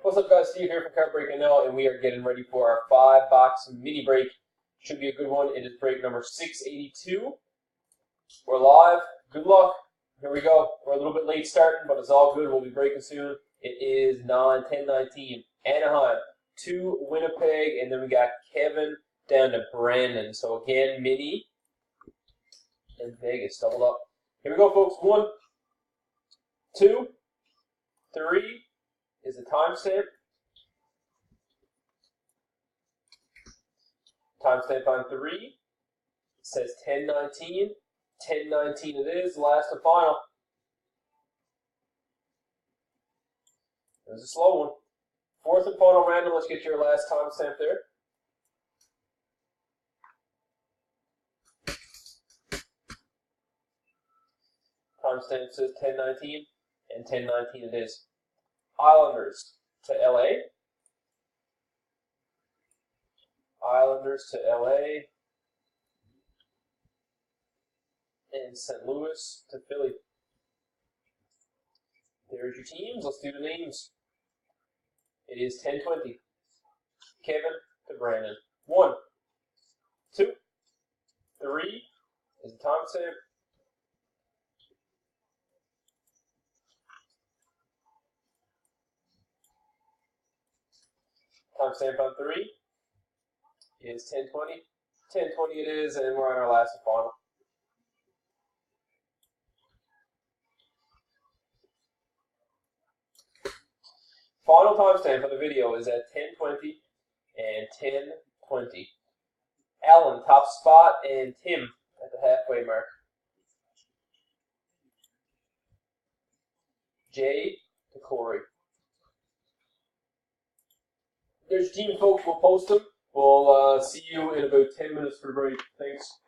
What's up, guys? Steve here from Card Break NL, and we are getting ready for our 5-box mini break. Should be a good one. It is break number 682. We're live. Good luck. Here we go. We're a little bit late starting, but it's all good. We'll be breaking soon. It is 10-19. Anaheim to Winnipeg, and then we got Kevin down to Brandon. So again, mini and Vegas doubled up. Here we go, folks. 1, 2, 3 is the timestamp. Timestamp on 3. It says 10-19. 10-19 it is. Last and final. It was a slow one. Fourth and final random. Let's get your last timestamp there. Timestamp says 10-19, and 10-19 it is. Islanders to LA. Islanders to LA. And St. Louis to Philly. There's your teams. Let's do the names. It is 10-20. Kevin to Brandon. 1, 2, 3 is the timestamp. Timestamp on 3 is 10-20. 10-20 it is, and we're on our last and final. Final timestamp for the video is at 10-20 and 10-20. Alan, top spot, and Tim at the halfway mark. Jay to Corey. There's your team, folks. We'll post them. We'll see you in about 10 minutes for the break. Thanks.